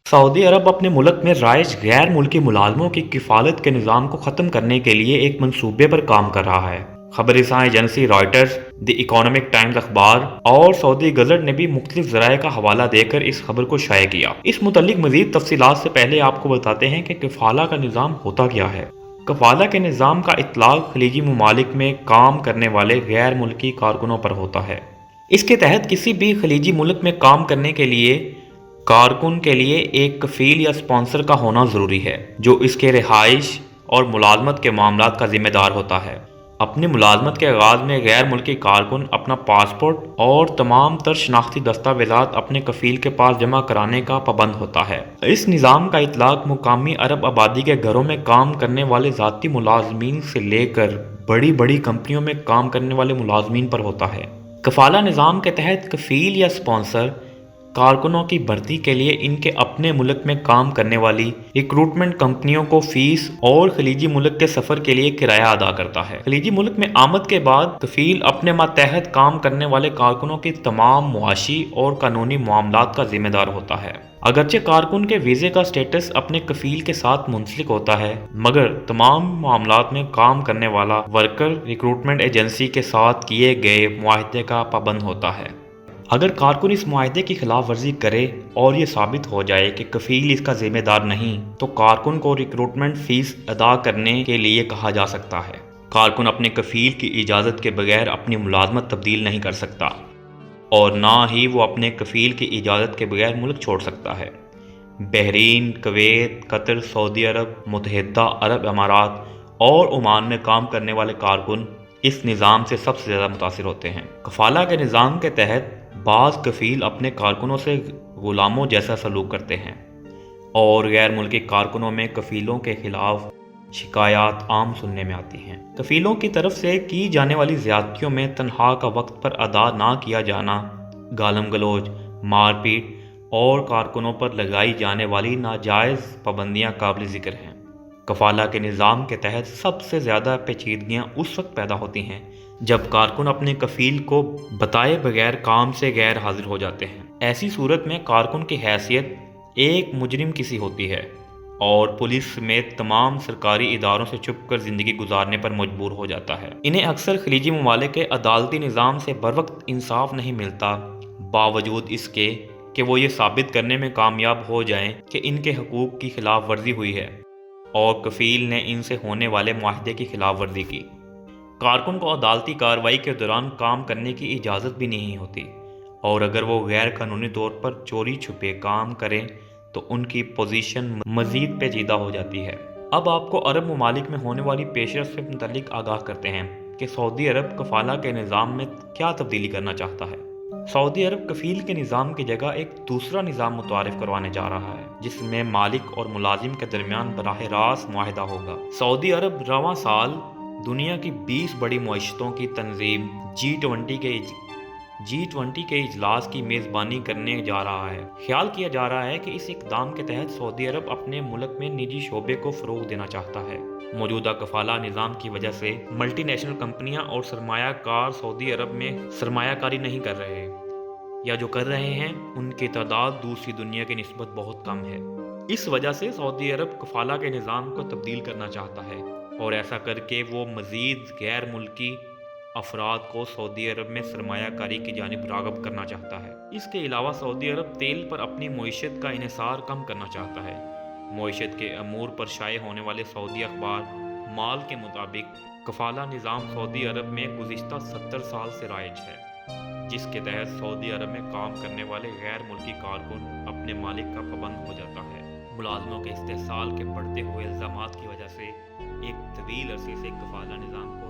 Saudi अरब अपने मुल्क में राइज गैर मुल्की मुलाजमों की किफ़ालत के निज़ाम को ख़त्म करने के लिए एक मंसूबे पर काम कर रहा है। खबरसां agency Reuters, the Economic Times अखबार और सऊदी गज़ट ने भी मुख्तलिफ ज़राए का हवाला देकर इस खबर को शाया किया। इस मुतल्लिक मज़ीद तफसीलात से पहले आपको बताते हैं कि कफ़ाला का निज़ाम होता क्या है। कफ़ाला के निज़ाम का इतलाक़ खलीजी ममालिक में काम करने वाले गैर मुल्की कारकुनों पर होता है। इसके तहत किसी भी खलीजी मुल्क में काम करने के लिए कारकुन के लिए एक कफ़ील या स्पॉन्सर का होना ज़रूरी है, जो इसके रिहाइश और मुलाजमत के मामलात का ज़िम्मेदार होता है। अपनी मुलाजमत के आगाज़ में गैर मुल्की कारकुन अपना पासपोर्ट और तमाम तर शनाख्ती दस्तावेज़ात अपने कफ़ील के पास जमा कराने का पाबंद होता है। इस निज़ाम का इतलाक़ मुकामी अरब आबादी के घरों में काम करने वाले ज़ाती मुलाजमीन से लेकर बड़ी बड़ी कंपनियों में काम करने वाले मुलाजमीन पर होता है। कफ़ाला निज़ाम के तहत कफ़ील या स्पॉन्सर कारकुनों की भर्ती के लिए इनके अपने मुल्क में काम करने वाली रिक्रूटमेंट कंपनियों को फीस और खलीजी मुल्क के सफ़र के लिए किराया अदा करता है। खलीजी मुल्क में आमद के बाद कफ़ील अपने मातहत काम करने वाले कारकुनों की तमाम मुआशी और कानूनी मामलात का जिम्मेदार होता है। अगरचे कारकुन के वीज़े का स्टेटस अपने कफ़ील के साथ मुंसलिक होता है, मगर तमाम मामलात में काम करने वाला वर्कर रिक्रूटमेंट एजेंसी के साथ किए गए मुआहदे का पाबंद होता है। अगर कारकुन इस मुआहदे की खिलाफ वर्जी करे और ये साबित हो जाए कि कफ़ील इसका ज़िम्मेदार नहीं, तो कारकुन को रिक्रूटमेंट फ़ीस अदा करने के लिए कहा जा सकता है। कारकुन अपने कफ़ील की इजाज़त के बगैर अपनी मुलाजमत तब्दील नहीं कर सकता और ना ही वो अपने कफ़ील की इजाज़त के बगैर मुल्क छोड़ सकता है। बहरीन, कुवैत, कतर, सऊदी अरब, मुत्तहिदा अरब अमारात और ओमान में काम करने वाले कारकुन इस निज़ाम से सबसे ज़्यादा मुतासिर होते हैं। कफ़ाला के निज़ाम के तहत बाज़ कफ़ील अपने कारकुनों से ग़ुलामों जैसा सलूक करते हैं और गैर मुल्की कारकुनों में कफ़ीलों के ख़िलाफ़ शिकायत आम सुनने में आती हैं। कफ़ीलों की तरफ से की जाने वाली ज़्यादतियों में तनख्वाह का वक्त पर अदा ना किया जाना, गालम गलोच, मारपीट और कारकुनों पर लगाई जाने वाली नाजायज़ पाबंदियाँ काबिल ज़िक्र हैं। कफ़ाला के निज़ाम के तहत सबसे ज़्यादा पेचीदगियाँ उस वक्त पैदा होती हैं जब कारकुन अपने कफ़ील को बताए बगैर काम से गैर हाजिर हो जाते हैं। ऐसी सूरत में कारकुन की हैसियत एक मुजरिम किसी होती है और पुलिस समेत तमाम सरकारी इदारों से छुपकर ज़िंदगी गुजारने पर मजबूर हो जाता है। इन्हें अक्सर खलीजी ममालिक के अदालती निज़ाम से बर वक्त इंसाफ नहीं मिलता, बावजूद इसके कि वो ये साबित करने में कामयाब हो जाएं कि इनके हकूक़ की खिलाफ वर्जी हुई है और कफ़ील ने इनसे होने वाले मुआहदे की खिलाफ वर्जी की। कारकुन को अदालती कार्रवाई के दौरान काम करने की इजाज़त भी नहीं होती और अगर वो गैर कानूनी तौर पर चोरी छुपे काम करें तो उनकी पोजीशन मज़ीद पेचीदा हो जाती है। अब आपको अरब ममालिक में होने वाली पेशरफ से मुतल्लिक आगाह करते हैं कि सऊदी अरब कफ़ाला के निज़ाम में क्या तब्दीली करना चाहता है। सऊदी अरब कफ़ील के निज़ाम की जगह एक दूसरा निज़ाम मुतारिफ़ करवाने जा रहा है, जिसमें मालिक और मुलाजिम के दरमियान बराह रास्त मुआहदा होगा। सऊदी अरब रवां साल दुनिया की 20 बड़ी मईशतों की तंजीम G20 के इजलास की मेज़बानी करने जा रहा है। ख्याल किया जा रहा है कि इस इक़दाम के तहत सऊदी अरब अपने मुल्क में निजी शोबे को फ़रोग़ देना चाहता है। मौजूदा कफ़ाला निज़ाम की वजह से मल्टीनेशनल कंपनियां और सरमायाकार सऊदी अरब में सरमायाकारी नहीं कर रहे, या जो कर रहे हैं उनकी तादाद दूसरी दुनिया की निस्बत बहुत कम है। इस वजह से सऊदी अरब कफ़ाला के निज़ाम को तब्दील करना चाहता है और ऐसा करके वो मज़ीद गैर मुल्की अफराद को सऊदी अरब में सरमायाकारी की जानिब राग़ब करना चाहता है। इसके अलावा सऊदी अरब तेल पर अपनी मईशत का इन्हिसार कम करना चाहता है। मईशत के अमूर पर शाये होने वाले सऊदी अखबार माल के मुताबिक कफ़ाला निज़ाम सऊदी अरब में गुज़िश्ता 70 साल से राइज है, जिसके तहत सऊदी अरब में काम करने वाले गैर मुल्की कारकुन अपने मालिक का पाबंद हो जाता है। मुलाजमों के इस्तेहसाल के बढ़ते हुए इल्ज़ामात की वजह से एक तवील अरसे से कफ़ाला निज़ाम को